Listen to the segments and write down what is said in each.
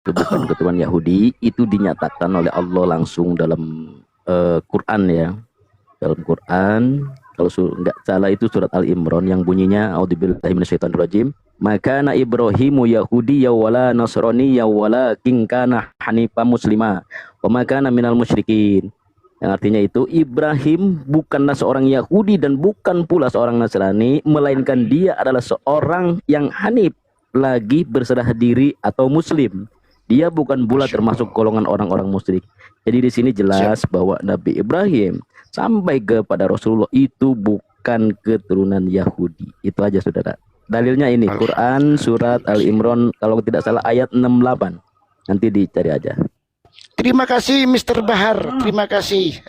itu bukan keturunan Yahudi, itu dinyatakan oleh Allah langsung dalam Quran ya. Dalam Quran, kalau nggak salah itu surat Al-Imran yang bunyinya A'udzubillahi minasyaitonirrajim. Maka na Ibrahimu Yahudi ya wala Nasrani ya wala kana hanifa muslima wa maka minal musyrikin. Yang artinya itu Ibrahim bukanlah seorang Yahudi dan bukan pula seorang Nasrani, melainkan dia adalah seorang yang hanif, lagi berserah diri atau muslim. Dia bukan pula termasuk golongan orang-orang musyrik. Jadi di sini jelas bahwa Nabi Ibrahim sampai kepada Rasulullah itu bukan keturunan Yahudi. Itu aja saudara. Dalilnya ini Quran surat Al-Imran kalau tidak salah ayat 68. Nanti dicari aja. Terima kasih Mr. Bahar, terima kasih.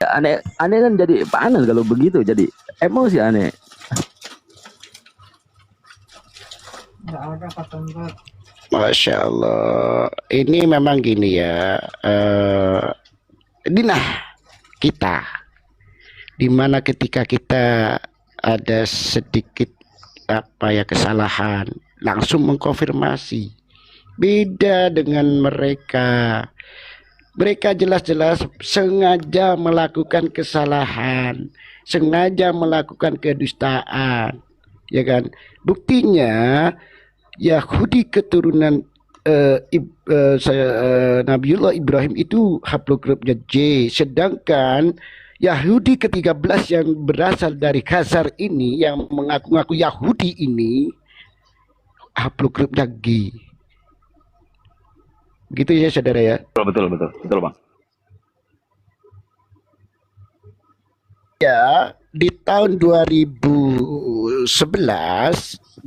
Aneh kan jadi panas kalau begitu, jadi emosi aneh. Masya Allah, ini memang gini ya, dinah kita, dimana ketika kita ada sedikit kesalahan, langsung mengkonfirmasi. Beda dengan mereka. Mereka jelas-jelas sengaja melakukan kesalahan, sengaja melakukan kedustaan, ya kan? Buktinya Yahudi keturunan Nabiullah Ibrahim itu haplogrupnya J, sedangkan Yahudi ke-13 yang berasal dari Khazar ini, yang mengaku-ngaku Yahudi ini, haplogrupnya G. Gitu ya saudara ya. Betul Bang. Ya, di tahun 2011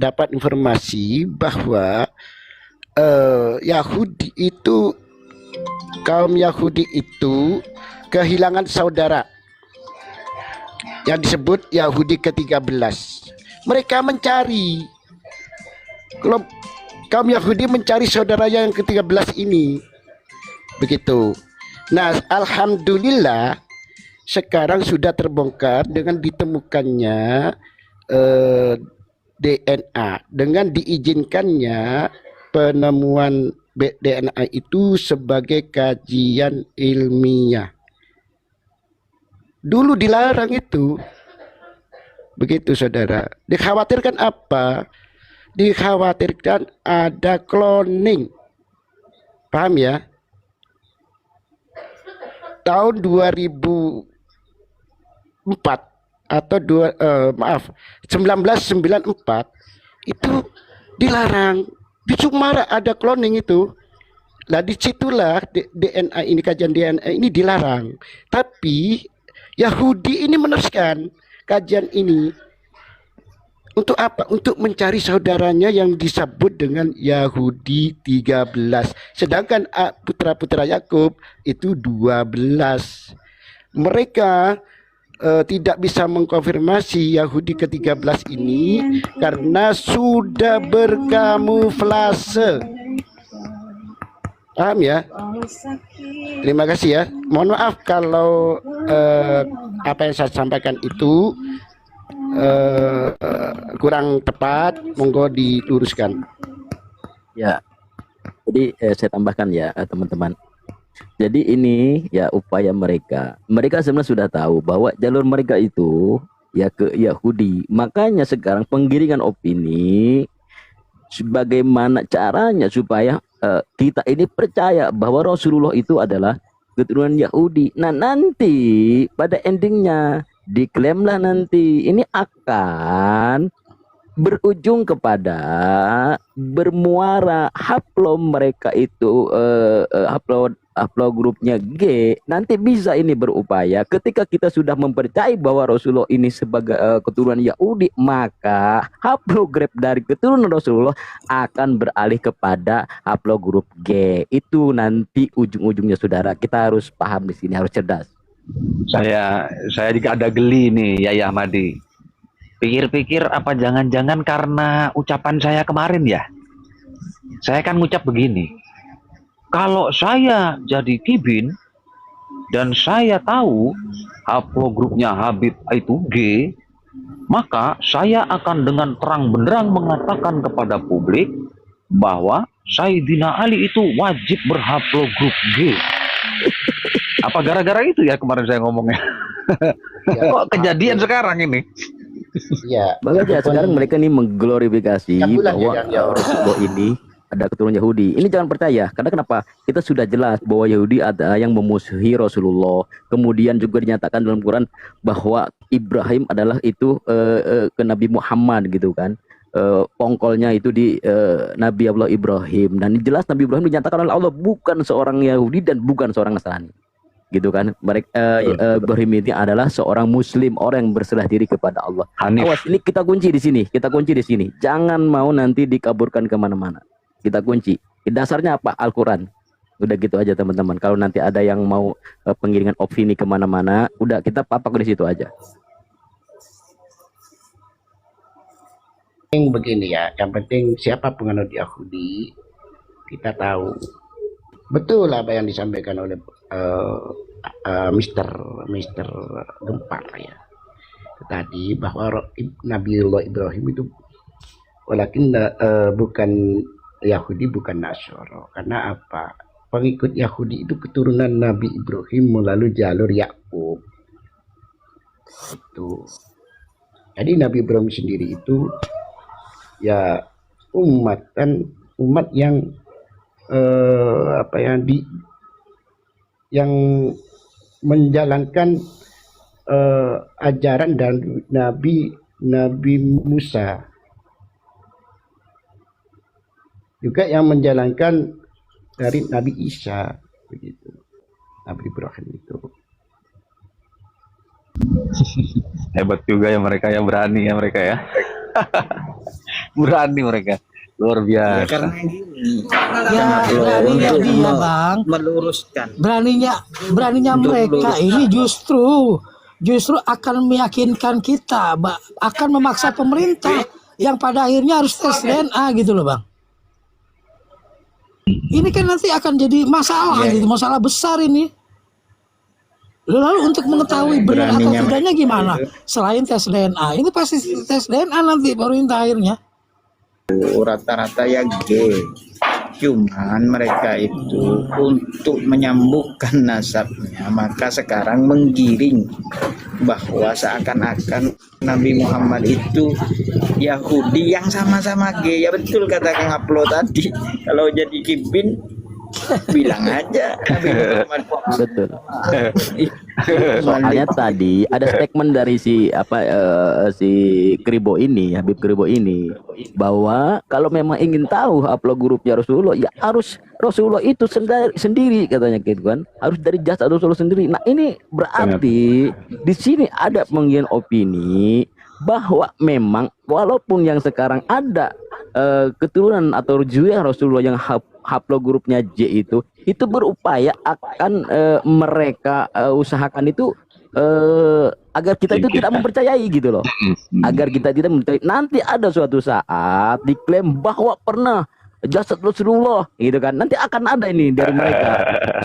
dapat informasi bahwa Yahudi itu, kaum Yahudi itu kehilangan saudara yang disebut Yahudi ke-13. Mereka mencari, kaum Yahudi mencari saudara yang ke-13 ini. Begitu. Nah, alhamdulillah sekarang sudah terbongkar dengan ditemukannya DNA, dengan diizinkannya penemuan DNA itu sebagai kajian ilmiah. Dulu dilarang itu. Begitu saudara. Dikhawatirkan apa? Dikhawatirkan ada cloning. Paham ya? Tahun 2004 atau 1994 itu dilarang. Di Sumara ada cloning itu. Lah disitulah DNA ini, kajian DNA ini dilarang. Tapi Yahudi ini meneruskan kajian ini. Untuk apa? Untuk mencari saudaranya yang disebut dengan Yahudi 13. Sedangkan putra-putra Yakub itu 12. Mereka tidak bisa mengkonfirmasi Yahudi ke-13 ini karena sudah berkamuflase. Paham ya? Terima kasih ya. Mohon maaf kalau apa yang saya sampaikan itu kurang tepat, monggo diluruskan. Ya, jadi saya tambahkan ya teman-teman. Jadi ini ya upaya mereka. Mereka sebenarnya sudah tahu bahwa jalur mereka itu ya ke Yahudi. Makanya sekarang penggiringan opini, bagaimana caranya supaya kita ini percaya bahwa Rasulullah itu adalah keturunan Yahudi. Nah nanti pada endingnya diklaimlah nanti ini akan berujung kepada bermuara haplo mereka itu haplo grupnya G. Nanti bisa ini berupaya ketika kita sudah mempercayai bahwa Rasulullah ini sebagai keturunan Yahudi, maka haplograp dari keturunan Rasulullah akan beralih kepada haplogrup G. Itu nanti ujung-ujungnya saudara. Kita harus paham di sini, harus cerdas. Saya juga ada geli nih Yaya Ahmadi. Pikir-pikir apa jangan-jangan karena ucapan saya kemarin ya. Saya kan ngucap begini. Kalau saya jadi Kibin dan saya tahu haplogrupnya Habib itu G, maka saya akan dengan terang benderang mengatakan kepada publik bahwa Sayyidina Ali itu wajib berhaplogrup G. Apa gara-gara itu ya kemarin saya ngomongnya? Ya, Kok kejadian sekarang ini? ya. Makanya sekarang mereka nih mengglorifikasi Ya, bulan bahwa ya, Rasulullah ini ada keturunan Yahudi. Ini jangan percaya. Karena kenapa? Kita sudah jelas bahwa Yahudi ada yang memusuhi Rasulullah. Kemudian juga dinyatakan dalam Quran bahwa Ibrahim adalah itu ke Nabi Muhammad gitu kan. Pongkolnya itu di Nabi Allah Ibrahim. Dan jelas Nabi Ibrahim dinyatakan oleh Allah bukan seorang Yahudi dan bukan seorang Nasrani. Gitu kan. Mereka Ibrahim ini adalah seorang Muslim, orang yang berserah diri kepada Allah. Hanif. Awas, ini kita kunci di sini. Kita kunci di sini. Jangan mau nanti dikaburkan kemana-mana. Kita kunci. Dasarnya apa? Al-Quran. Udah gitu aja teman-teman. Kalau nanti ada yang mau pengiringan opini kemana-mana, udah kita papak di situ aja. Yang begini ya, yang penting siapa penganut Yahudi, kita tahu betul apa yang disampaikan oleh Mister Gempar ya tadi, bahwa Nabiullah Ibrahim itu walakin bukan Yahudi, bukan Nasoro. Karena apa? Pengikut Yahudi itu keturunan Nabi Ibrahim melalui jalur Yakub. Itu. Jadi Nabi Ibrahim sendiri itu ya umat yang yang menjalankan ajaran dan Nabi Musa, juga yang menjalankan dari Nabi Isa, begitu. Nabi Ibrahim itu Hebat juga ya mereka, yang berani ya mereka ya. Berani mereka, luar Ya, biasa. karena gini, Ya, beraninya untuk dia, Bang. meluruskan. Beraninya Untuk mereka meluruskan. ini justru akan meyakinkan kita, akan memaksa pemerintah yang pada akhirnya harus tes DNA gitu loh, Bang. Ini kan nanti akan jadi masalah gitu, masalah besar ini. Lalu untuk mengetahui benar atau Beraninya tidaknya gimana? Selain tes DNA, ini pasti tes DNA nanti pemerintah akhirnya. Rata-rata ya G. Cuman mereka itu untuk menyambungkan nasabnya, maka sekarang menggiring bahwa seakan-akan Nabi Muhammad itu Yahudi yang sama-sama G. Ya betul kata Kang Aplo tadi. Kalau jadi Kipin bilang aja Nabi Muhammad. Betul. Soalnya tadi ada statement dari si Kribo ini, Habib Kribo ini, bahwa kalau memang ingin tahu upload grupnya Rasulullah, ya harus Rasulullah itu sendiri katanya gitu kan, harus dari jasad Rasulullah sendiri. Nah ini berarti di sini ada penggiring opini bahwa memang walaupun yang sekarang ada keturunan atau rujukan Rasulullah yang haplogrupnya J itu berupaya akan mereka usahakan itu agar kita itu tidak mempercayai gitu loh, agar kita tidak mempercayai. Nanti ada suatu saat diklaim bahwa pernah jasad Rasulullah gitu kan, nanti akan ada ini dari mereka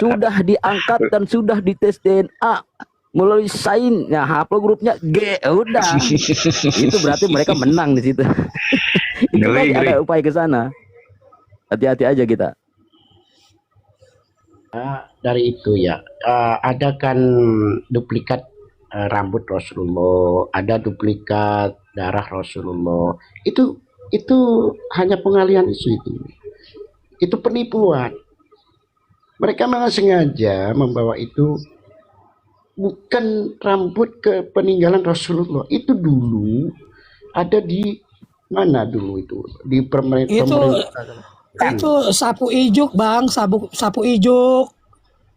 sudah diangkat dan sudah dites DNA melalui sain, ya haplogrupnya G, udah itu berarti mereka menang di situ. Itu kan ada upaya ke sana. Hati-hati aja kita. dari itu ya, ada kan duplikat rambut Rasulullah, ada duplikat darah Rasulullah. Itu hanya pengalihan isu itu penipuan. Mereka memang sengaja membawa itu, bukan rambut ke peninggalan Rasulullah. Itu dulu ada di mana dulu itu, di pemerintah. Itu sapu ijuk, Bang, sapu ijuk.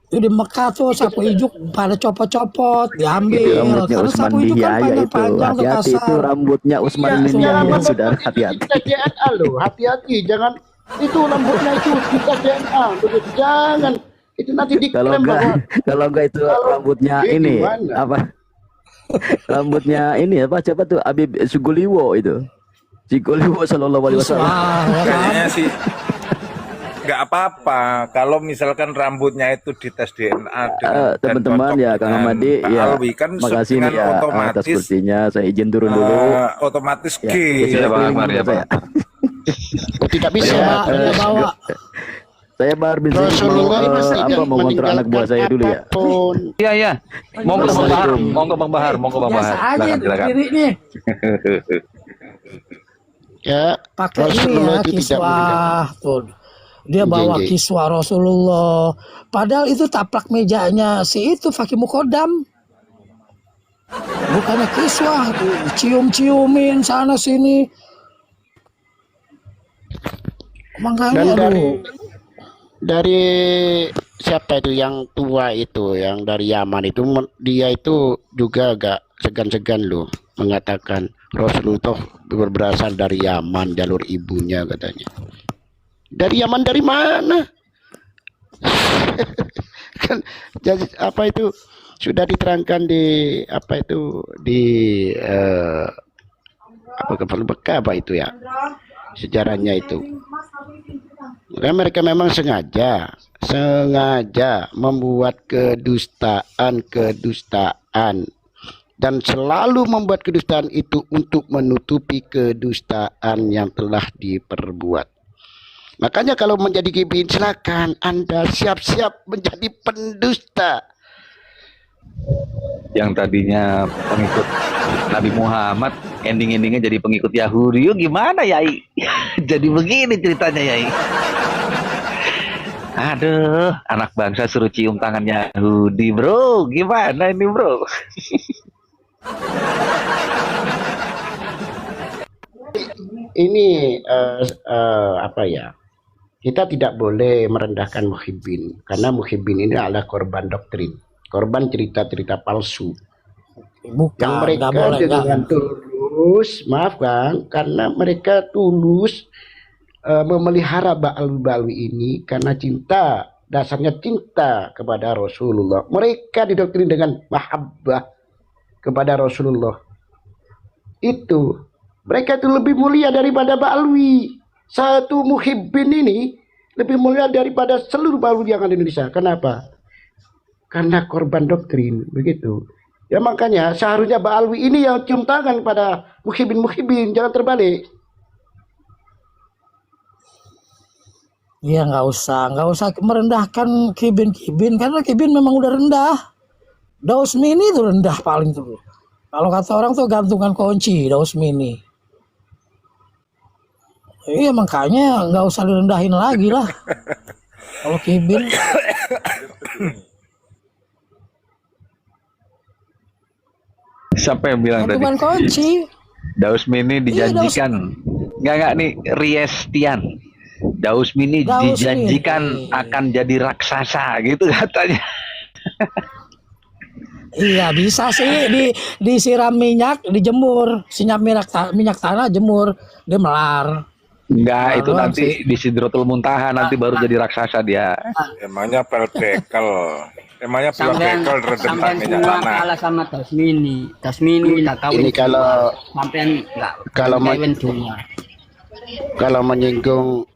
Itu di Mekah tuh sapu ijuk pada copot-copot, diambil. Itu rambutnya Karena Utsman sapu bin ijuk kan Yahya itu. panjang-panjang tuh Hati-hati itu kasar. rambutnya Utsman bin Ya, Yahya, sudah hati-hati. kita DNA loh, hati-hati, jangan itu rambutnya itu kita DNA, begitu, jangan. Itu nanti diklaim bahwa Kalau enggak itu rambutnya ini gimana? apa? Rambutnya ini apa, siapa tuh? Habib Suguliwo itu. Suguliwo sallallahu alaihi wasallam. Wah, ya kan? Kayaknya sih nggak apa-apa kalau misalkan rambutnya itu dites DNA dengan dan Teman-teman cocok ya, Kang dengan Ahmadi Pak ya. Alwi, kan Makasih dengan nih ya atas otomatis kursinya. Saya izin turun dulu. otomatis Ya, G. geser Iya, Bang keliling Akbar, dulu ya, saya. Oh, tidak Saya, bisa. Dia bawa saya Bahar bin Zaid mau Rasulullah tidak mau kontrol anak buah saya dulu ya. apapun. Iya iya. Monggo Bang Bahar, Assalamualaikum. monggo Bang Bahar, monggo Bang biasa Bahar. aja Silakan itu silakan. diri nih. Ya, Pakai ini Rasulullah ya itu tidak meninggal. kiswah tuh. Dia bawa Jeng. kiswah Rasulullah. Padahal itu taplak mejanya si itu Fakih Mukodam. Bukannya kiswah tuh, cium-ciumin sana sini. Dan Makanya aduh. dari siapa itu yang tua itu, yang dari Yaman itu, dia itu juga agak segan-segan loh mengatakan Rasulullah berasal dari Yaman, jalur ibunya katanya. Dari Yaman dari mana? Kan jadi apa itu sudah diterangkan di apa itu di apa kepala apa itu ya sejarahnya itu. Karena mereka memang sengaja membuat kedustaan dan selalu membuat kedustaan itu untuk menutupi kedustaan yang telah diperbuat. Makanya kalau menjadi kibin, silakan Anda siap-siap menjadi pendusta. Yang tadinya pengikut Nabi Muhammad, ending-endingnya jadi pengikut Yahudi. Yuk gimana Yai? Jadi begini ceritanya Yai. Aduh, anak bangsa suruh cium tangan Yahudi, bro. Gimana ini, bro? Ini apa ya? Kita tidak boleh merendahkan muhibbin karena muhibbin ini adalah korban doktrin, korban cerita-cerita palsu yang Bukan, mereka nggak boleh, nggak. dengan tulus, maaf Kang, karena mereka tulus memelihara Ba'al-Ba'alwi ini karena cinta, dasarnya cinta kepada Rasulullah. Mereka didoktrin dengan mahabbah kepada Rasulullah. Itu mereka itu lebih mulia daripada Ba'alwi. Satu muhibbin ini lebih mulia daripada seluruh Ba'alwi yang ada di Indonesia. Kenapa? Karena korban doktrin, begitu. Ya makanya seharusnya Ba'alwi ini yang cium tangan pada muhibbin, jangan terbalik. Iya nggak usah merendahkan kibin karena kibin memang udah rendah. Daus Mini itu rendah paling tuh. Kalau kata orang tuh gantungan kunci Daus Mini. Iya makanya nggak usah direndahin lagi lah. Kalau kibin Siapa yang bilang tadi? gantungan kunci. Daus Mini Iya, dijanjikan. Enggak nih, Riestian. Daus Mini Daus dijanjikan Mini. akan jadi raksasa gitu katanya. Iya bisa sih disiram minyak, dijemur, sinyap minyak tanah jemur, dia melar. Enggak, itu Doang nanti sih. di Sidratul Muntaha nanti baru jadi raksasa dia. Emangnya pel bekel. Emangnya pel Sampean bekel redetan sampean minyak semua tanah. kalah sama Tasmini. Tasmini minta kawin. Ini kalau sampean enggak kalau kawin dunia.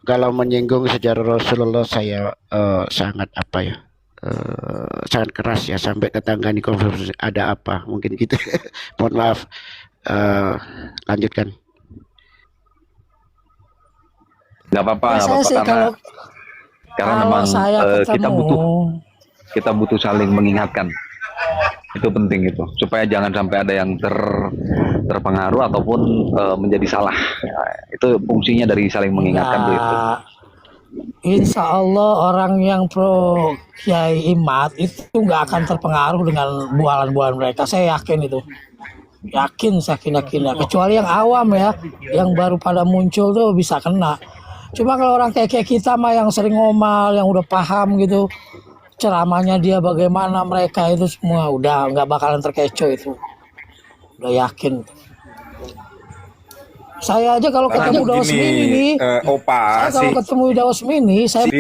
kalau menyinggung sejarah Rasulullah saya sangat apa ya? Sangat keras ya sampai tetangga di konferensi ada apa mungkin gitu. Mohon maaf. Lanjutkan. Enggak apa-apa, enggak Saya apa-apa sih karena kalau memang saya ketemu kita butuh saling mengingatkan. Itu penting itu supaya jangan sampai ada yang terpengaruh ataupun menjadi salah. Ya, itu fungsinya dari saling mengingatkan ya, itu. insya Allah orang yang pro Kiai Imad itu nggak akan terpengaruh dengan bualan-bualan mereka. Saya yakin itu. Yakin ya. Kecuali yang awam ya, yang baru pada muncul tuh bisa kena. Cuma kalau orang kayak kita mah yang sering ngomal, yang udah paham gitu, ceramahnya dia bagaimana mereka itu semua udah nggak bakalan terkecoh itu. Udah yakin. Saya aja kalau Karena ketemu Daus Mini begini, nih, Opa, saya kalau ketemu Daus Mini, saya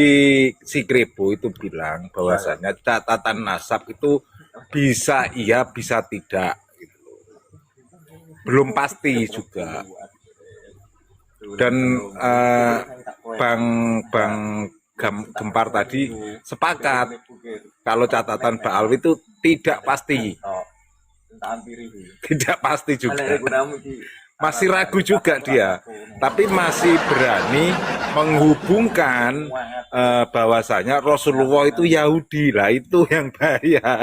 si Krebo itu bilang bahwasannya catatan nasab itu bisa iya, bisa tidak. Gitu. Belum pasti juga. Dan Bang Gempar tadi sepakat kalau catatan Ba'alwi itu tidak pasti. Tidak pasti juga. masih ragu juga dia, tapi masih berani menghubungkan bahwasanya Rasulullah itu Yahudi. Lah itu yang bahaya.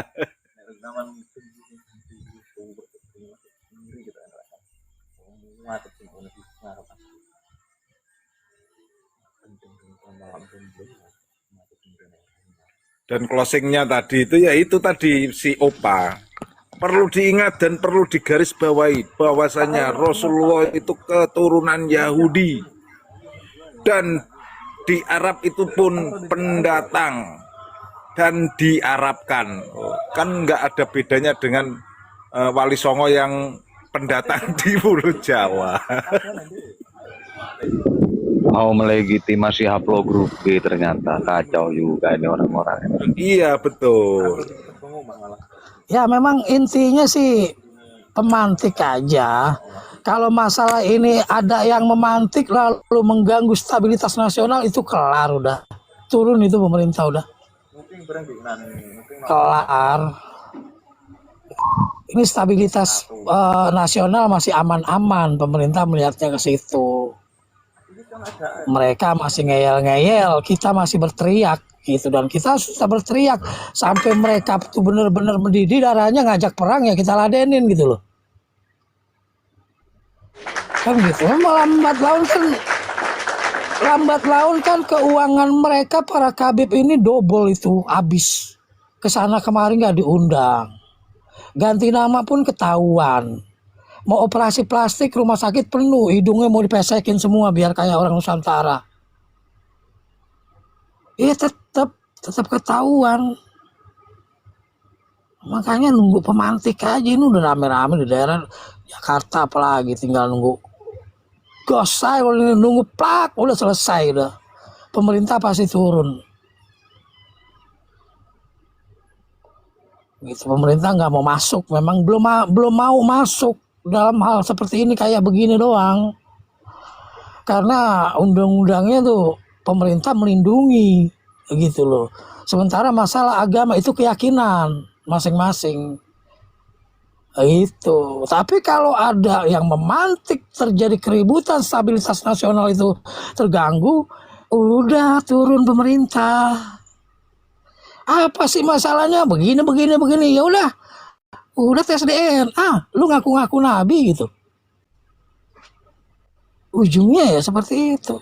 Dan closingnya tadi itu ya itu tadi si Opa. Perlu diingat dan perlu digarisbawahi bahwasanya Rasulullah itu keturunan Yahudi. Dan di Arab itu pun pendatang dan diarabkan. Kan nggak ada bedanya dengan Wali Songo yang pendatang di Pulau Jawa. Mau melegitimasi haplogrup B ternyata kacau juga ini orang-orang. Iya betul. Ya memang intinya sih pemantik aja. Kalau masalah ini ada yang memantik lalu mengganggu stabilitas nasional itu kelar udah. Turun itu pemerintah udah. Kelar. Ini stabilitas nasional masih aman-aman, pemerintah melihatnya ke situ. Mereka masih ngeyel-ngeyel, kita masih berteriak gitu, dan kita susah berteriak sampai mereka tuh benar-benar mendidih darahnya ngajak perang ya kita ladenin gitu loh. Kan gitu. Lambat laun kan keuangan mereka para Khabib ini double itu habis. Kesana kemarin nggak diundang. Ganti nama pun ketahuan. Mau operasi plastik rumah sakit penuh, hidungnya mau dipesekin semua biar kayak orang Nusantara. Iya tetap ketahuan. Makanya nunggu pemantik aja, ini udah rame-rame di daerah Jakarta apalagi, tinggal nunggu gosai, kalau nunggu plak udah selesai udah. Pemerintah pasti turun. Gitu, pemerintah nggak mau masuk, memang belum mau masuk dalam hal seperti ini kayak begini doang. Karena undang-undangnya tuh pemerintah melindungi gitu loh. Sementara masalah agama itu keyakinan masing-masing. Itu. Tapi kalau ada yang memantik terjadi keributan, stabilitas nasional itu terganggu, udah turun pemerintah. Apa sih masalahnya? Begini. Ya udah tes DNA. Lu ngaku-ngaku nabi gitu. Ujungnya ya seperti itu.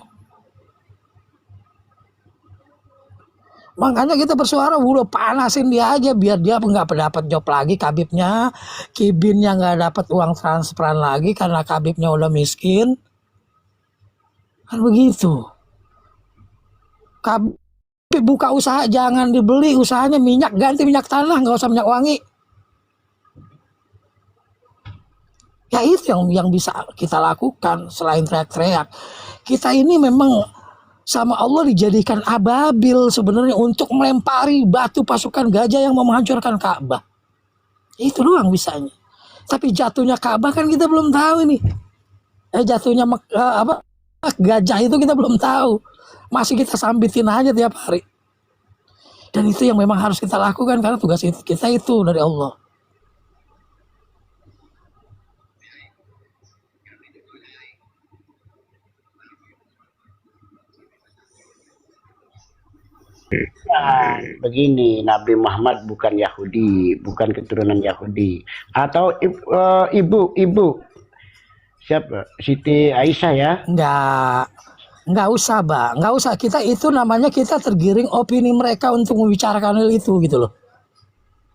Makanya kita bersuara, udah panasin dia aja biar dia nggak dapat job lagi Khabibnya, Kibinnya nggak dapat uang transferan lagi karena Khabibnya udah miskin. Kan begitu. Khabib buka usaha jangan dibeli, usahanya minyak, ganti minyak tanah, nggak usah minyak wangi. Ya itu yang bisa kita lakukan selain teriak-teriak. Kita ini memang sama Allah dijadikan ababil sebenarnya untuk melempari batu pasukan gajah yang mau menghancurkan Ka'bah. Itu doang bisanya. Tapi jatuhnya Ka'bah kan kita belum tahu ini. Jatuhnya gajah itu kita belum tahu. Masih kita sambitin aja tiap hari. Dan itu yang memang harus kita lakukan karena tugas kita itu dari Allah. Begini, Nabi Muhammad bukan Yahudi, bukan keturunan Yahudi. Atau ibu siapa? Siti Aisyah ya? Nggak usah, Mbak. Nggak usah. Kita itu namanya kita tergiring opini mereka untuk membicarakan hal itu gitu loh.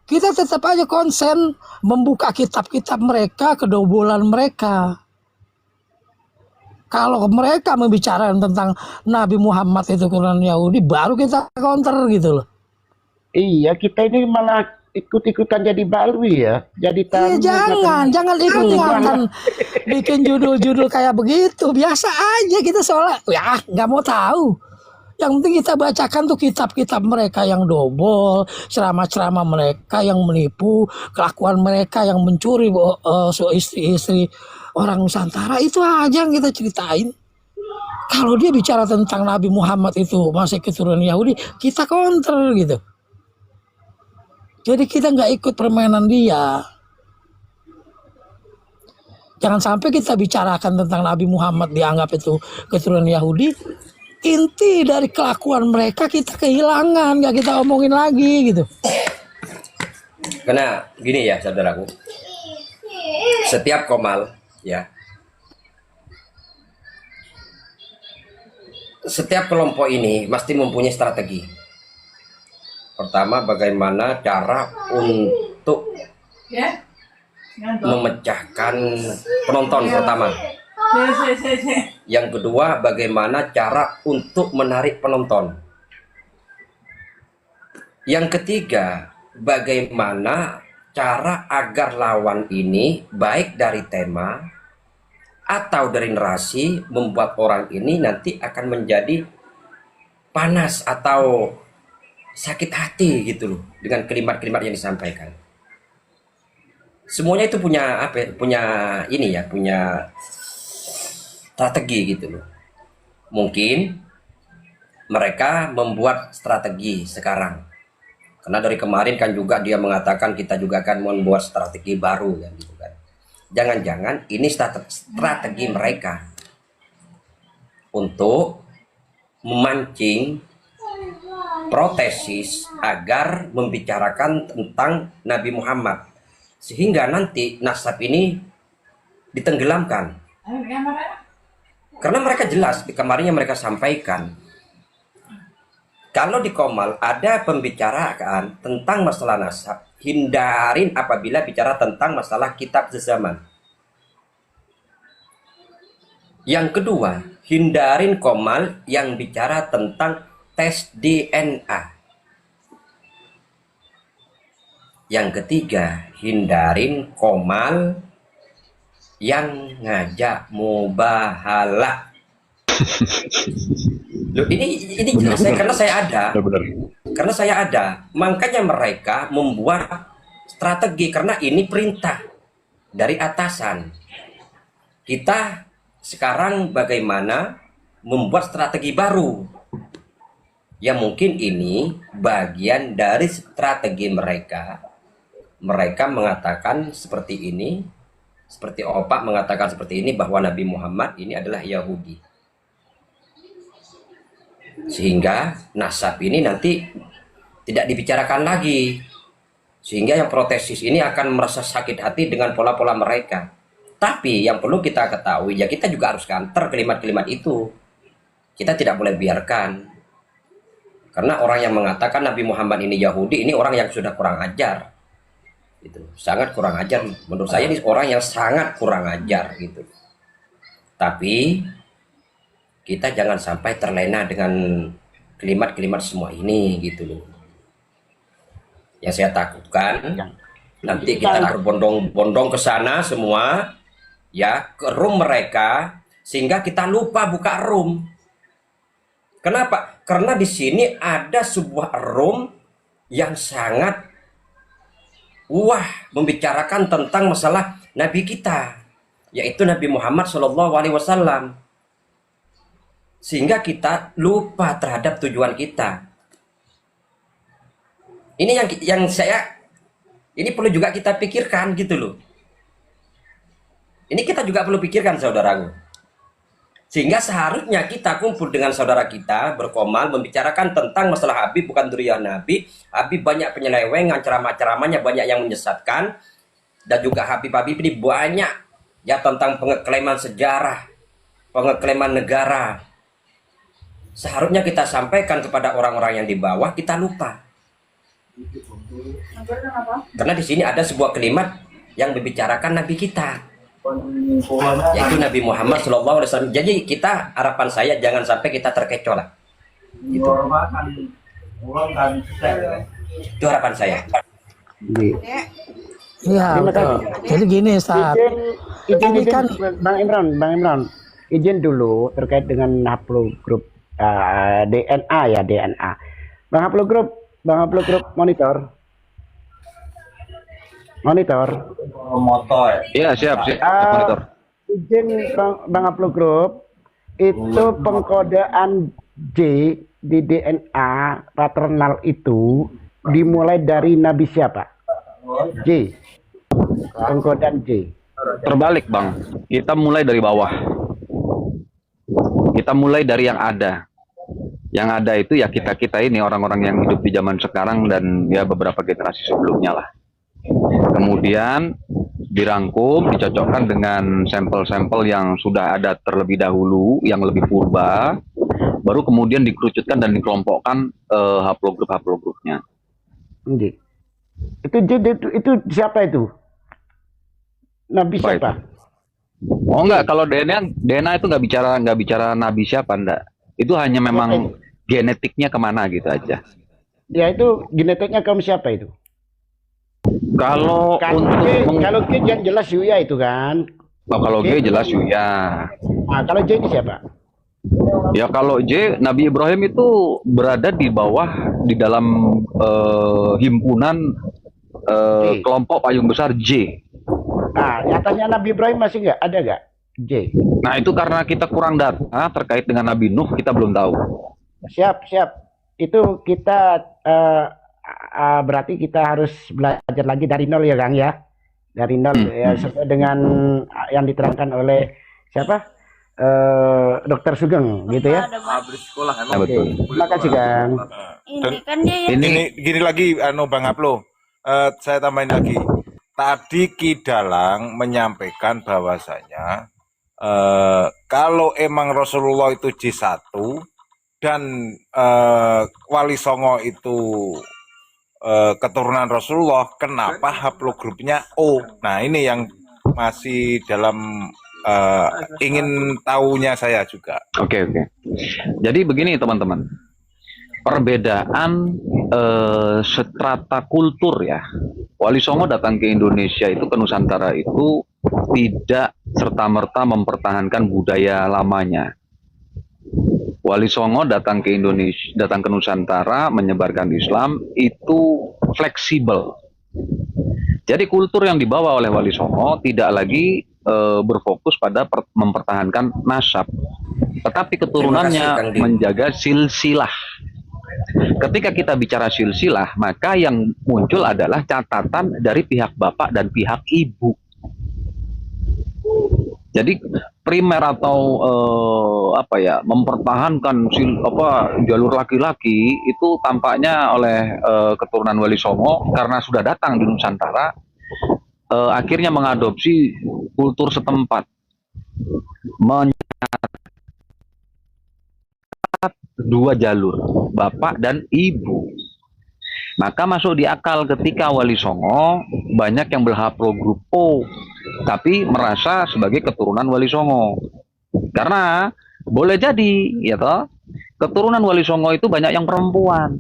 Kita tetap aja konsen membuka kitab-kitab mereka, kedobolan mereka. Kalau mereka membicarakan tentang Nabi Muhammad itu keturunan Yahudi, baru kita counter gitu loh. Iya, kita ini malah ikut-ikutan jadi balwi ya. Jadi jangan ikut-ikutan bikin judul-judul kayak begitu. Biasa aja kita soalnya ya nggak mau tahu. Yang penting kita bacakan tuh kitab-kitab mereka yang dobol, ceramah-ceramah mereka yang menipu, kelakuan mereka yang mencuri istri-istri orang Nusantara, itu aja yang kita ceritain. Kalau dia bicara tentang Nabi Muhammad itu masih keturunan Yahudi, kita counter gitu. Jadi kita nggak ikut permainan dia. Jangan sampai kita bicarakan tentang Nabi Muhammad dianggap itu keturunan Yahudi. Inti dari kelakuan mereka kita kehilangan, nggak kita omongin lagi gitu. Karena gini ya saudaraku, setiap komal ya, setiap kelompok ini pasti mempunyai strategi. Pertama, bagaimana cara untuk memecahkan penonton pertama. Yang kedua, bagaimana cara untuk menarik penonton. Yang ketiga, bagaimana cara agar lawan ini baik dari tema atau dari narasi membuat orang ini nanti akan menjadi panas atau sakit hati gitu loh dengan kalimat-kalimat yang disampaikan. Semuanya itu punya apa? Punya ini ya, punya strategi gitu loh. Mungkin mereka membuat strategi sekarang. Karena dari kemarin kan juga dia mengatakan kita juga akan membuat strategi baru kan gitu kan. Jangan-jangan ini strategi mereka untuk memancing protesis agar membicarakan tentang Nabi Muhammad sehingga nanti nasab ini ditenggelamkan. Karena mereka jelas di kemarinnya mereka sampaikan kalau di Komal ada pembicaraan tentang masalah nasab, hindarin apabila bicara tentang masalah kitab sezaman. Yang kedua, hindarin Komal yang bicara tentang tes DNA. Yang ketiga, hindarin Komal yang ngajak mubahalah. Loh, ini jelas karena saya ada. Karena saya ada, makanya mereka membuat strategi karena ini perintah dari atasan. Kita sekarang bagaimana membuat strategi baru. Ya mungkin ini bagian dari strategi mereka. Mereka mengatakan seperti ini, seperti Opak mengatakan seperti ini bahwa Nabi Muhammad ini adalah Yahudi. Sehingga nasab ini nanti tidak dibicarakan lagi. Sehingga yang protesis ini akan merasa sakit hati dengan pola-pola mereka. Tapi yang perlu kita ketahui, ya kita juga harus counter kalimat-kalimat itu. Kita tidak boleh biarkan. Karena orang yang mengatakan Nabi Muhammad ini Yahudi, ini orang yang sudah kurang ajar. Gitu. Sangat kurang ajar. Menurut saya ini orang yang sangat kurang ajar. Gitu. Tapi kita jangan sampai terlena dengan kalimat-kalimat semua ini gitu loh. Yang saya takutkan nanti kita berbondong-bondong ke sana semua ya, ke room mereka sehingga kita lupa buka room. Kenapa? Karena di sini ada sebuah room yang sangat membicarakan tentang masalah Nabi kita, yaitu Nabi Muhammad SAW. Sehingga kita lupa terhadap tujuan kita. Ini yang ini perlu juga kita pikirkan gitu loh. Ini kita juga perlu pikirkan saudaraku. Sehingga seharusnya kita kumpul dengan saudara kita berkomal membicarakan tentang masalah Habib bukan duriyah Nabi. Habib banyak penyelewengan, ceramah-ceramahnya banyak yang menyesatkan. Dan juga Habib-Habib ini banyak ya tentang pengeklaiman sejarah, pengeklaiman negara. Seharusnya kita sampaikan kepada orang-orang yang di bawah, kita lupa. Karena di sini ada sebuah kalimat yang membicarakan Nabi kita, yaitu Nabi Muhammad SAW. Jadi kita, harapan saya jangan sampai kita terkecoh lah. Gitu. Itu harapan saya. Iya, betul. Jadi gini, Ustaz. Izin kan Bang Imran, izin dulu terkait dengan haplogrup DNA ya, DNA. Bang haplogrup monitor. Motor. Iya, siap. Monitor. Izin Bang haplogrup itu pengkodean J di DNA paternal itu dimulai dari Nabi siapa? J. Pengkodean J. Terbalik, Bang. Kita mulai dari bawah. Kita mulai dari yang ada. Yang ada itu ya kita-kita ini orang-orang yang hidup di zaman sekarang dan ya beberapa generasi sebelumnya lah. Kemudian dirangkum, dicocokkan dengan sampel-sampel yang sudah ada terlebih dahulu, yang lebih purba, baru kemudian dikerucutkan dan dikelompokkan haplogrup-haplogrupnya. Nggih. Itu siapa itu? Nabi Apa siapa? Oh enggak, kalau DNA itu nggak bicara nabi siapa, enggak. Itu hanya memang genetiknya kemana gitu aja. Ya itu genetiknya kaum siapa itu? Kalau Kalau G yang jelas Yuya itu kan. kalau G jelas ya. Nah, kalau J ini siapa? Ya kalau J, Nabi Ibrahim itu berada di bawah di dalam himpunan kelompok payung besar J. Nah, di atasnya Nabi Ibrahim masih nggak? Ada nggak? J. Nah itu karena kita kurang data terkait dengan Nabi Nuh, kita belum tahu. Siap. Itu kita berarti kita harus belajar lagi dari nol ya Kang ya. Dari nol ya sesuai dengan yang diterangkan oleh siapa? Dokter Sugeng gitu ya. Habis sekolah Ya, betul. Terima kasih Kang. Dan Ini kan dia yang ini gini lagi Bang Aplo. Saya tambahin lagi. Tadi Ki Dalang menyampaikan bahwasanya kalau emang Rasulullah itu J1 dan Wali Songo itu keturunan Rasulullah, kenapa haplogrupnya O? Nah ini yang masih dalam ingin tahunya saya juga. Oke. Jadi begini teman-teman, perbedaan strata kultur ya. Wali Songo datang ke Indonesia itu, ke Nusantara itu tidak serta-merta mempertahankan budaya lamanya. Wali Songo datang ke Indonesia, datang ke Nusantara menyebarkan Islam itu fleksibel. Jadi kultur yang dibawa oleh Wali Songo tidak lagi berfokus pada mempertahankan nasab, tetapi keturunannya menjaga silsilah. Ketika kita bicara silsilah, maka yang muncul adalah catatan dari pihak bapak dan pihak ibu. Jadi primer atau mempertahankan jalur laki-laki itu tampaknya oleh keturunan Wali Songo karena sudah datang di Nusantara, akhirnya mengadopsi kultur setempat, dua jalur, bapak dan ibu. Maka masuk di akal ketika Wali Songo banyak yang berhaplogrup O, tapi merasa sebagai keturunan Wali Songo. Karena boleh jadi, ya toh, keturunan Wali Songo itu banyak yang perempuan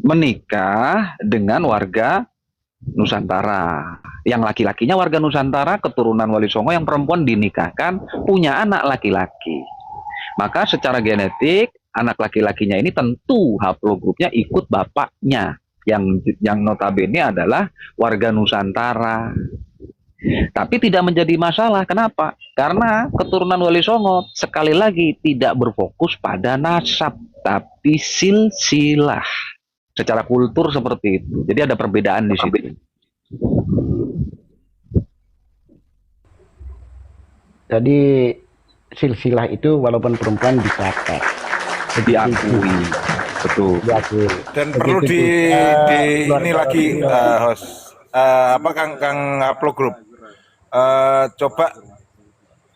menikah dengan warga Nusantara. Yang laki-lakinya warga Nusantara, keturunan Wali Songo, yang perempuan dinikahkan punya anak laki-laki. Maka secara genetik anak laki-lakinya ini tentu haplogrupnya ikut bapaknya yang notabene adalah warga Nusantara. Tapi tidak menjadi masalah. Kenapa? Karena keturunan Wali Songo sekali lagi tidak berfokus pada nasab, tapi silsilah. Secara kultur seperti itu. Jadi ada perbedaan di situ. Jadi silsilah itu walaupun perempuan dicatat, diakui, betul. Diakui. Dan perlu ini lagi host Kang haplogrup, coba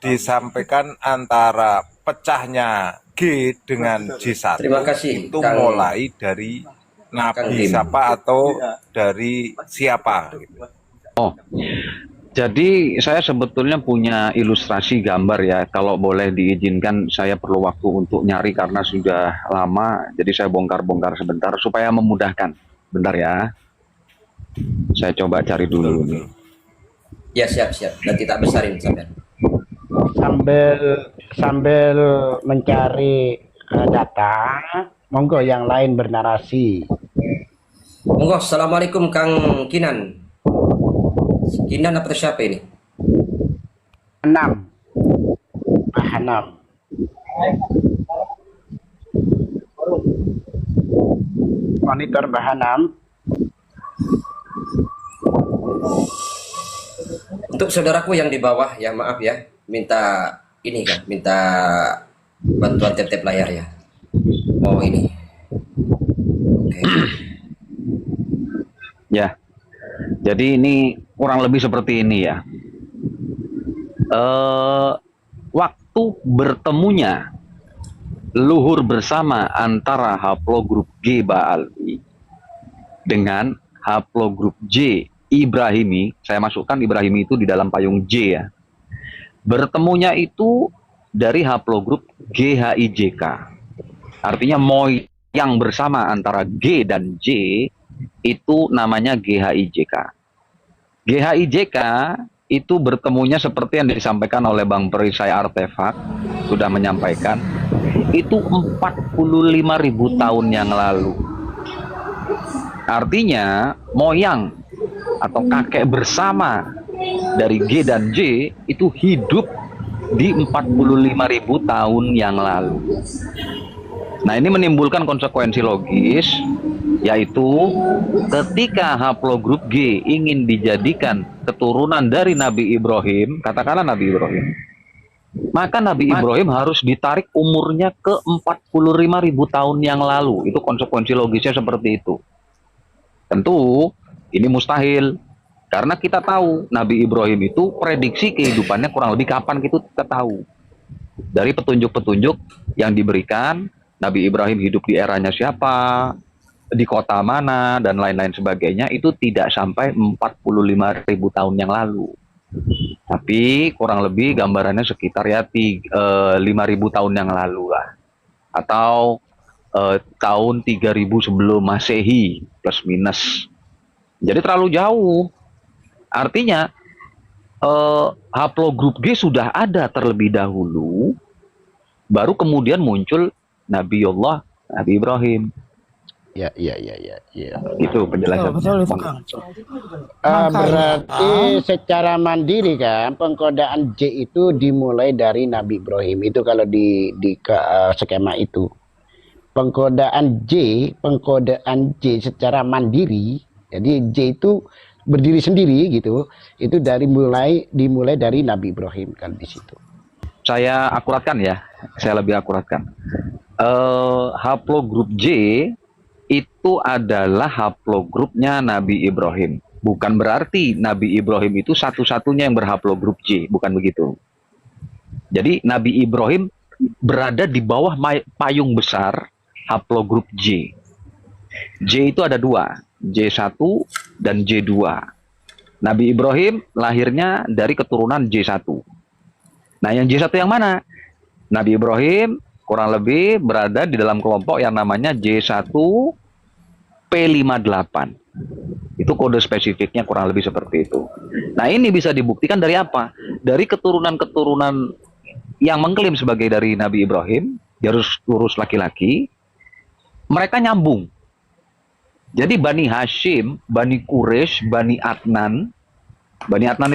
disampaikan antara pecahnya G dengan J1. Terima kasih, itu Kang, mulai dari nabi siapa atau dari siapa gitu. Oh, jadi saya sebetulnya punya ilustrasi gambar ya. Kalau boleh diizinkan, saya perlu waktu untuk nyari karena sudah lama. Jadi saya bongkar-bongkar sebentar supaya memudahkan. Bentar ya. Saya coba cari dulu. Ya siap. Nanti tak besarin sampai. Sambil mencari data, monggo yang lain bernarasi. Monggo. Assalamualaikum Kang Kinan. Kinan apa siapa ini? Hanam. Monitor Bahanam. Untuk saudaraku yang di bawah, ya maaf ya, minta ini kan, minta bantuan tap-tap layar ya. Oh ini. Oke. Ya, jadi ini kurang lebih seperti ini ya. Waktu bertemunya luhur bersama antara haplogrup G Ba'alwi dengan haplogrup J Ibrahimi, saya masukkan Ibrahimi itu di dalam payung J ya. Bertemunya itu dari haplogrup GHIJK. Artinya moyang bersama antara G dan J itu namanya GHIJK. GHIJK itu bertemunya seperti yang disampaikan oleh Bang Perisai Artefak, sudah menyampaikan, itu 45.000 tahun yang lalu. Artinya moyang atau kakek bersama dari G dan J itu hidup di 45.000 tahun yang lalu. Nah, ini menimbulkan konsekuensi logis, yaitu ketika haplogrup G ingin dijadikan keturunan dari Nabi Ibrahim, katakanlah Nabi Ibrahim, maka Nabi Ibrahim harus ditarik umurnya ke 45.000 tahun yang lalu. Itu konsekuensi logisnya seperti itu. Tentu ini mustahil, karena kita tahu Nabi Ibrahim itu prediksi kehidupannya kurang lebih kapan kita tahu. Dari petunjuk-petunjuk yang diberikan, Nabi Ibrahim hidup di eranya siapa, di kota mana, dan lain-lain sebagainya, itu tidak sampai 45.000 tahun yang lalu. Tapi kurang lebih gambarannya sekitar ya 5.000 tahun yang lalu lah. Atau tahun 3000 sebelum Masehi, plus minus. Jadi terlalu jauh. Artinya haplogrup G sudah ada terlebih dahulu, baru kemudian muncul Nabiullah Nabi Ibrahim. Ya. Itu penjelasan. Betul itu Kang. Berarti secara mandiri kan pengkodaan J itu dimulai dari Nabi Ibrahim itu kalau di skema itu. Pengkodaan J secara mandiri, jadi J itu berdiri sendiri gitu, itu dimulai dari Nabi Ibrahim kan di situ. Saya akuratkan ya, saya lebih akuratkan. Haplogrup J itu adalah haplogrupnya Nabi Ibrahim. Bukan berarti Nabi Ibrahim itu satu-satunya yang berhaplogrup J, bukan begitu. Jadi Nabi Ibrahim berada di bawah payung besar haplogrup J. J itu ada dua, J1 dan J2. Nabi Ibrahim lahirnya dari keturunan J1. Nah, yang J1 yang mana? Nabi Ibrahim kurang lebih berada di dalam kelompok yang namanya J1 P58. Itu kode spesifiknya kurang lebih seperti itu. Nah, ini bisa dibuktikan dari apa? Dari keturunan-keturunan yang mengklaim sebagai dari Nabi Ibrahim, harus lurus laki-laki, mereka nyambung. Jadi Bani Hashim, Bani Quraisy, Bani Adnan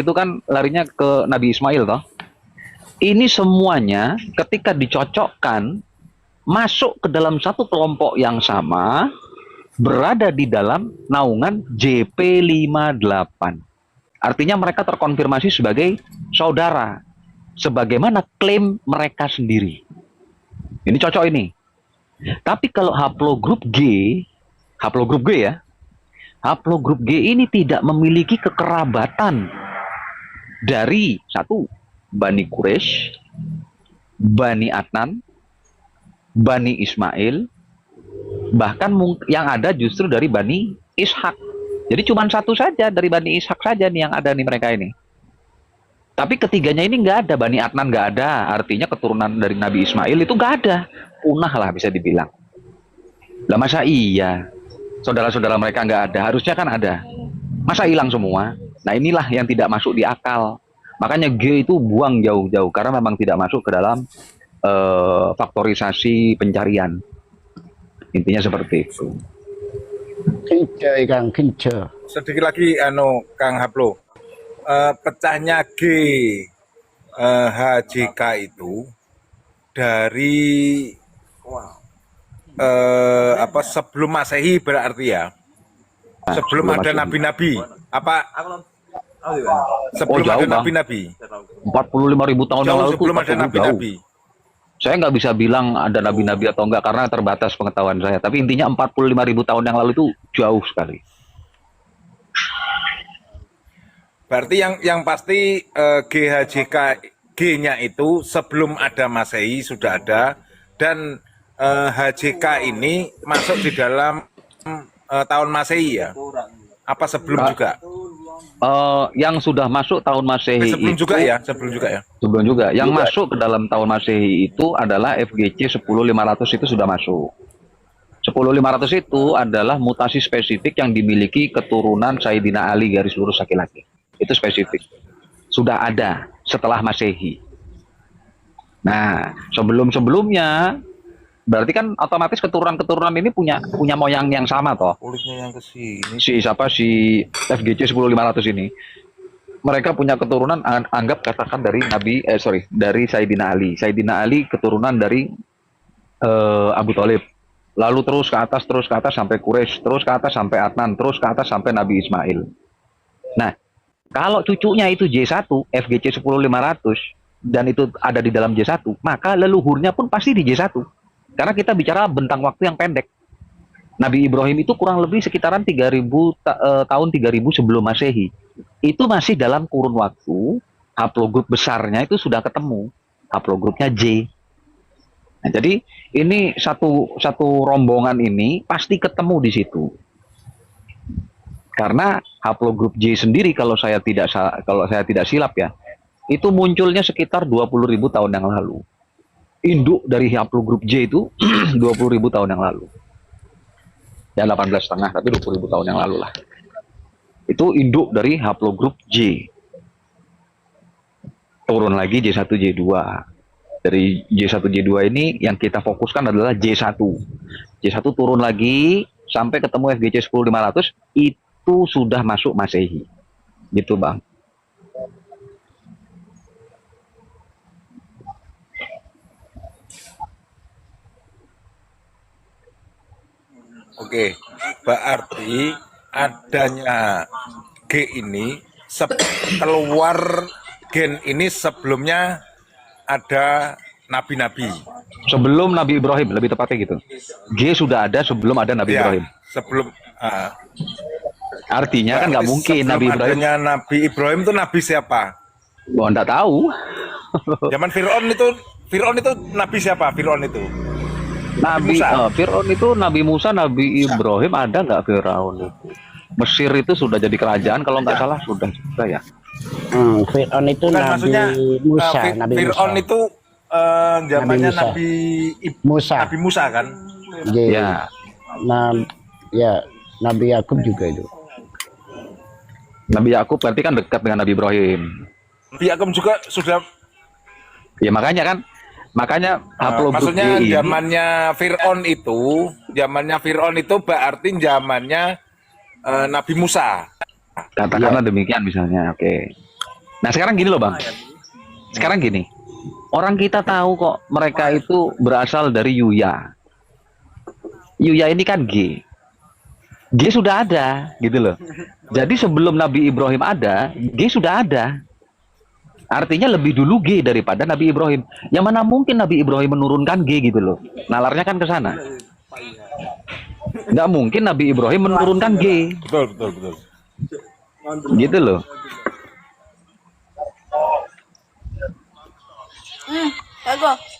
itu kan larinya ke Nabi Ismail toh. Ini semuanya ketika dicocokkan masuk ke dalam satu kelompok yang sama, berada di dalam naungan JP58. Artinya mereka terkonfirmasi sebagai saudara, sebagaimana klaim mereka sendiri. Ini cocok ini. Tapi kalau haplogrup G ya, haplogrup G ini tidak memiliki kekerabatan dari satu Bani Quraisy, Bani Adnan, Bani Ismail, bahkan yang ada justru dari Bani Ishak. Jadi cuma satu saja dari Bani Ishak saja nih yang ada nih mereka ini. Tapi ketiganya ini nggak ada, Bani Adnan nggak ada, artinya keturunan dari Nabi Ismail itu nggak ada, punah lah bisa dibilang. Lah masa iya saudara-saudara mereka nggak ada, harusnya kan ada, masa hilang semua? Nah inilah yang tidak masuk di akal. Makanya G itu buang jauh-jauh karena memang tidak masuk ke dalam faktorisasi pencarian. Intinya seperti itu. Kence. Sedikit lagi Kang Haplo. Pecahnya G HJK itu dari sebelum Masehi berarti ya. Sebelum ada nabi-nabi. Apa Sebelum jauh, ada Bang. nabi-nabi. 45.000 tahun yang Jauh lalu tuh sebelum ada jauh. nabi-nabi. Saya nggak bisa bilang ada nabi-nabi atau enggak karena terbatas pengetahuan saya. Tapi intinya 45.000 tahun yang lalu itu jauh sekali. Berarti yang pasti GHJK G-nya itu sebelum ada Masehi sudah ada, dan HJK ini masuk di dalam tahun Masehi ya? Apa sebelum juga? Yang sudah masuk tahun Masehi Sebelum itu, juga ya? Sebelum juga ya? sebelum juga. Yang masuk ke dalam tahun Masehi itu adalah FGC 10500 itu sudah masuk. 10500 itu adalah mutasi spesifik yang dimiliki keturunan Sayyidina Ali garis lurus laki-laki. Itu spesifik. Sudah ada setelah Masehi. Nah, sebelum-sebelumnya berarti kan otomatis keturunan-keturunan ini punya moyang yang sama toh. Kulitnya yang ke sini. Si FGC 10500 ini. Mereka punya keturunan anggap katakan dari dari Sayyidina Ali. Sayyidina Ali keturunan dari Abu Thalib. Lalu terus ke atas sampai Quraisy, terus ke atas sampai Adnan, terus ke atas sampai Nabi Ismail. Nah, kalau cucunya itu J1, FGC 10500 dan itu ada di dalam J1, maka leluhurnya pun pasti di J1. Karena kita bicara bentang waktu yang pendek. Nabi Ibrahim itu kurang lebih sekitaran 3000 tahun 3000 sebelum Masehi. Itu masih dalam kurun waktu haplogrup besarnya itu sudah ketemu. Haplogrupnya J. Nah, jadi ini satu rombongan ini pasti ketemu di situ. Karena haplogrup J sendiri kalau saya tidak silap ya, itu munculnya sekitar 20.000 tahun yang lalu. Induk dari haplogrup J itu 20.000 tahun yang lalu. Ya 18,5 tapi 20.000 tahun yang lalu lah. Itu induk dari haplogrup J. Turun lagi J1, J2. Dari J1, J2 ini yang kita fokuskan adalah J1. J1 turun lagi sampai ketemu FGC 10500 itu sudah masuk Masehi. Gitu, Bang. Oke, berarti adanya G ini keluar gen ini sebelumnya ada nabi-nabi. Sebelum Nabi Ibrahim, lebih tepatnya gitu. G sudah ada sebelum ada Nabi Ya, Ibrahim. sebelum Artinya kan nggak berarti mungkin sebelum Nabi Ibrahim. adanya Nabi Ibrahim itu nabi siapa? Oh, nggak tahu. Zaman Fir'aun itu nabi siapa? Fir'aun itu. Nabi Musa. Fir'aun itu Nabi Musa, Nabi Ibrahim ada nggak Fir'aun itu? Mesir itu sudah jadi kerajaan kalau nggak salah sudah ya. Fir'aun itu Bukan, Nabi maksudnya Musa, Nabi Fir'aun Musa. itu zamannya Nabi Musa. Nabi Musa kan? Ya. Nabi Yakub juga itu. Nabi Yakub berarti kan dekat dengan Nabi Ibrahim. Nabi Yakub juga sudah. Ya makanya haplogrup Maksudnya G ini zamannya Fir'aun itu berarti zamannya Nabi Musa. katakanlah demikian misalnya. Oke. Nah, sekarang gini loh, Bang. Sekarang gini. Orang kita tahu kok mereka itu berasal dari Yuya. Yuya ini kan G. G sudah ada, gitu loh. Jadi sebelum Nabi Ibrahim ada, G sudah ada. Artinya lebih dulu G daripada Nabi Ibrahim. Yang mana mungkin Nabi Ibrahim menurunkan G gitu loh. Nalarnya kan ke sana. Nggak mungkin Nabi Ibrahim menurunkan G. Betul. Gitu loh.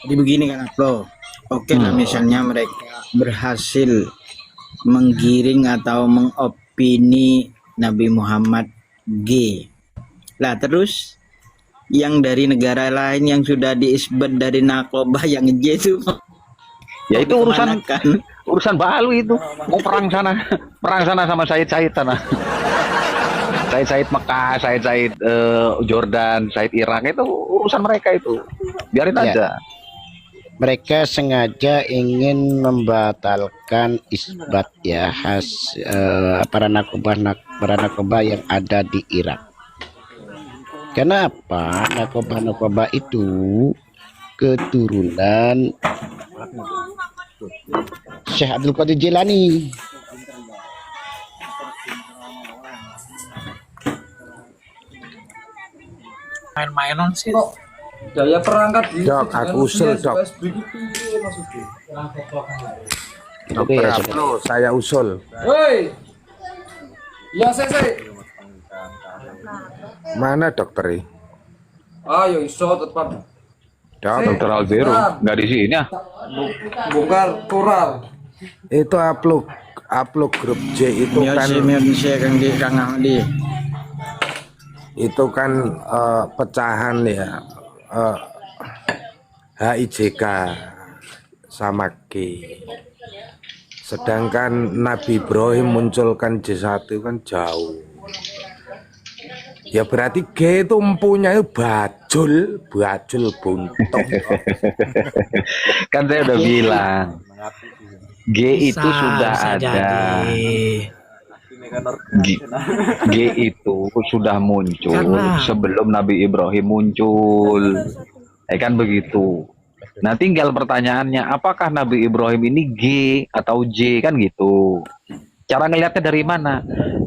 Jadi begini kan Aplo. Oke lah misalnya mereka berhasil menggiring atau mengopini Nabi Muhammad G. Lah terus yang dari negara lain yang sudah diisbat dari Nakobah yang J itu Ya itu urusan kemanakan? urusan Balu itu. Mau perang sana sama Said sana. Said Mekah, Said Jordan, Said Irak itu urusan mereka itu. Biarin Ya. aja. Mereka sengaja ingin membatalkan isbat ya para nakobah yang ada di Irak. Kenapa nakobah itu keturunan Syekh Abdul Qadir Jilani. main-mainan sih. Daya perangkat di Dok, aku usul, Dok. Dokter Aplo, saya usul. Woi. Ya, saya. Mana dokter? Ayo iso tetap. Dok, Dokter Albero nggak di sini ya? Bongkar koral. itu upload grup J itu kan Kang Ahmadi. itu kan pecahan ya HIJK sama G. Sedangkan Nabi Ibrahim munculkan J1 kan jauh. Ya berarti G itu mempunyai bajul buntung. Kan saya udah bilang G itu sudah ada. G itu sudah muncul sebelum Nabi Ibrahim muncul. Kan begitu. Nah tinggal pertanyaannya, apakah Nabi Ibrahim ini G atau J, kan gitu. Cara ngelihatnya dari mana?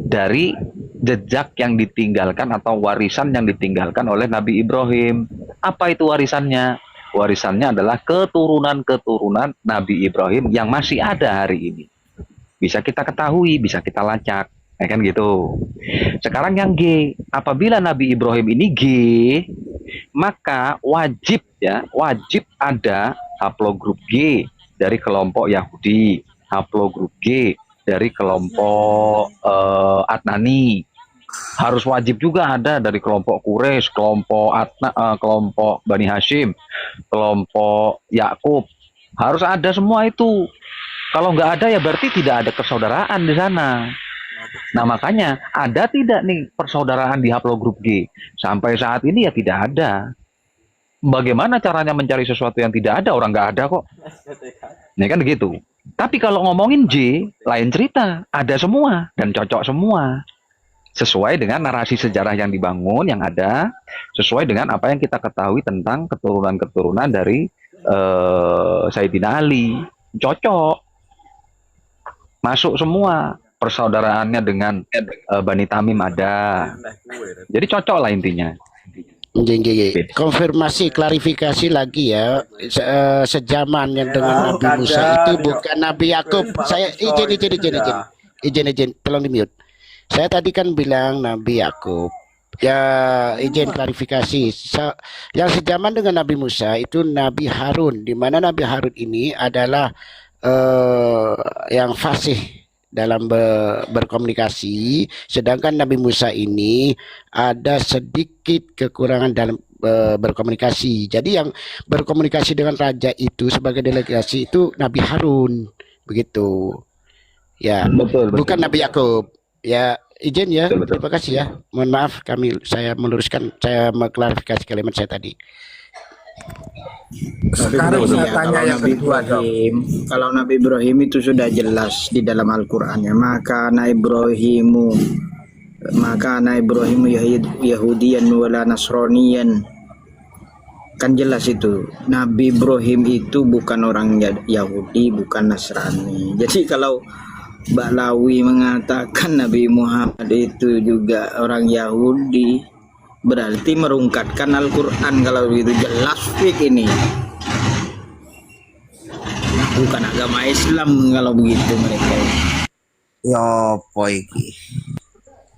Dari jejak yang ditinggalkan atau warisan yang ditinggalkan oleh Nabi Ibrahim. Apa itu warisannya? Warisannya adalah keturunan-keturunan Nabi Ibrahim yang masih ada hari ini. Bisa kita ketahui, bisa kita lacak, kan gitu. Sekarang yang G, apabila Nabi Ibrahim ini G, maka wajib ada haplogrup G dari kelompok Yahudi, haplogrup G dari kelompok Adnani. Harus wajib juga ada dari kelompok Quraisy, kelompok Bani Hashim, kelompok Yakub. Harus ada semua itu. Kalau nggak ada ya berarti tidak ada persaudaraan di sana. Nah makanya ada tidak nih persaudaraan di haplogrup G? Sampai saat ini ya tidak ada. Bagaimana caranya mencari sesuatu yang tidak ada? Orang nggak ada kok. Ini kan gitu. Tapi kalau ngomongin J, lain cerita. Ada semua dan cocok semua. Sesuai dengan narasi sejarah yang dibangun, yang ada. Sesuai dengan apa yang kita ketahui tentang keturunan-keturunan dari Sayyidina Ali. Cocok. Masuk semua. Persaudaraannya dengan Bani Tamim ada. Jadi cocok lah intinya. Konfirmasi, klarifikasi lagi ya. Sejaman yang dengan Nabi Musa itu bukan Nabi Yakub. Saya izin, tolong di mute. Saya tadi kan bilang Nabi Yakub. Ya izin klarifikasi. Yang sejaman dengan Nabi Musa itu Nabi Harun, di mana Nabi Harun ini adalah yang fasih dalam berkomunikasi, sedangkan Nabi Musa ini ada sedikit kekurangan dalam berkomunikasi. Jadi yang berkomunikasi dengan raja itu sebagai delegasi itu Nabi Harun, begitu. Ya, betul. Bukan Nabi Yakub. Ya, izin ya. Betul. Terima kasih ya. Mohon maaf saya meluruskan, saya mengklarifikasi kalimat saya tadi. Sekarang saya tanya yang kedua, kalau Nabi Ibrahim itu sudah jelas di dalam Al-Qur'annya, maka Ibrahimu Yahudiyan wala Nasraniyan. Kan jelas itu. Nabi Ibrahim itu bukan orang Yahudi, bukan Nasrani. Jadi kalau Mbak Lawi mengatakan Nabi Muhammad itu juga orang Yahudi, berarti merungkatkan Al-Quran. Kalau begitu jelas fik ini, bukan agama Islam kalau begitu mereka. Ya poiki.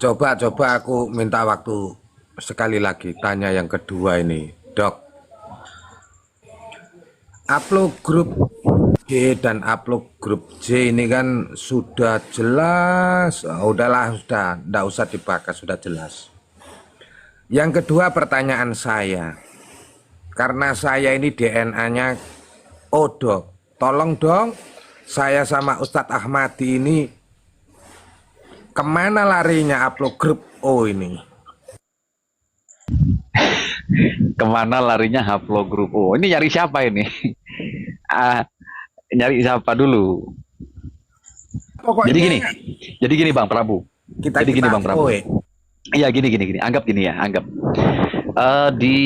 Coba aku minta waktu sekali lagi tanya yang kedua ini, Dok. Upload grup G dan upload grup J ini kan sudah jelas. Udahlah, nggak usah dibahas, sudah jelas. Yang kedua pertanyaan saya, karena saya ini DNA-nya Dok, tolong dong, saya sama Ustadz Ahmadi ini kemana larinya upload grup O ini? Kemana larinya upload grup O? Ini nyari siapa ini? Nyari siapa dulu? Pokoknya, jadi gini Bang Prabu. Jadi gini Bang Prabu. Iya gini. Anggap gini ya, anggap. Di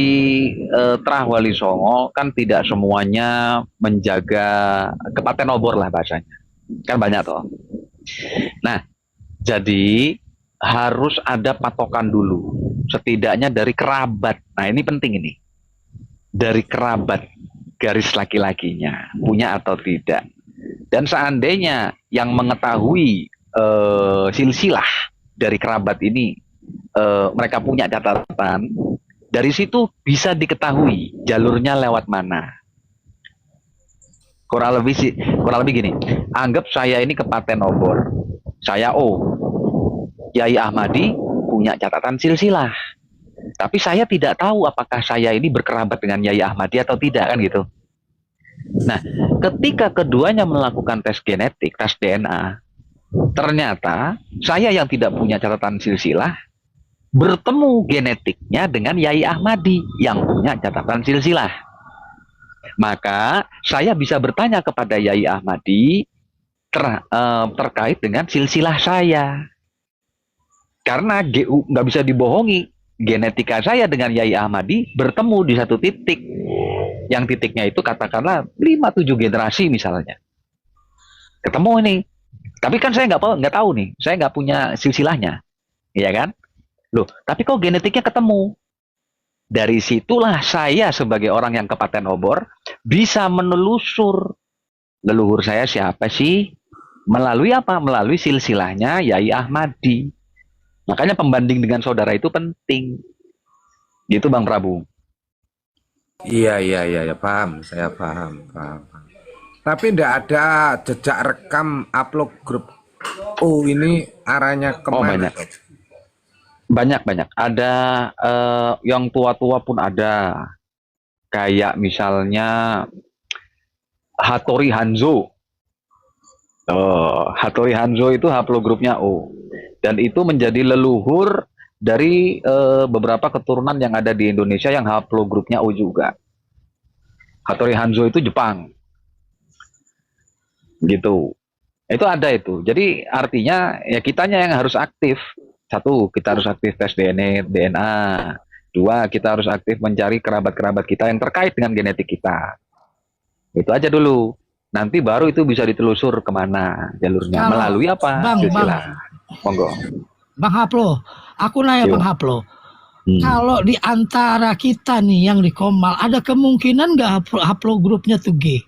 Trah Wali Songo kan tidak semuanya menjaga kepaten obor lah bahasanya. Kan banyak toh. Nah, jadi harus ada patokan dulu. setidaknya dari kerabat. Nah ini penting ini, dari kerabat garis laki-lakinya punya atau tidak. Dan seandainya yang mengetahui silsilah dari kerabat ini mereka punya catatan, dari situ bisa diketahui jalurnya lewat mana. Kurang lebih gini, anggap saya ini Kepaten Obor, saya Yai Ahmadi punya catatan silsilah, tapi saya tidak tahu apakah saya ini berkerabat dengan Yai Ahmadi atau tidak, kan gitu. Nah, ketika keduanya melakukan tes genetik, tes DNA, ternyata saya yang tidak punya catatan silsilah bertemu genetiknya dengan Yai Ahmadi yang punya catatan silsilah. Maka saya bisa bertanya kepada Yai Ahmadi terkait dengan silsilah saya. Karena nggak bisa dibohongi, genetika saya dengan Yai Ahmadi bertemu di satu titik. Yang titiknya itu katakanlah 5-7 generasi misalnya. Ketemu ini. Tapi kan saya nggak tahu nih, saya nggak punya silsilahnya. Iya kan? Loh, tapi kok genetiknya ketemu? Dari situlah saya sebagai orang yang Kepaten Obor bisa menelusur leluhur saya siapa sih? Melalui apa? Melalui silsilahnya Yai Ahmadi. Makanya pembanding dengan saudara itu penting. Gitu Bang Prabu. Iya, paham, saya paham. Tapi tidak ada jejak rekam upload grup. Oh, ini arahnya kemana? Banyak. Ada yang tua-tua pun ada. Kayak misalnya Hattori Hanzo. Hattori Hanzo itu haplogrupnya O. Dan itu menjadi leluhur dari beberapa keturunan yang ada di Indonesia yang haplogrupnya O juga. Hattori Hanzo itu Jepang. Gitu. Itu ada itu. Jadi artinya ya kitanya yang harus aktif. Satu, kita harus aktif tes DNA. Dua, kita harus aktif mencari kerabat-kerabat kita yang terkait dengan genetik kita. Itu aja dulu. Nanti baru itu bisa ditelusur kemana jalurnya. Melalui apa? Silsilah. Monggo. Bang Haplo, aku nanya Bang Haplo. Kalau di antara kita nih yang di Komal, ada kemungkinan nggak haplogrupnya tuh G?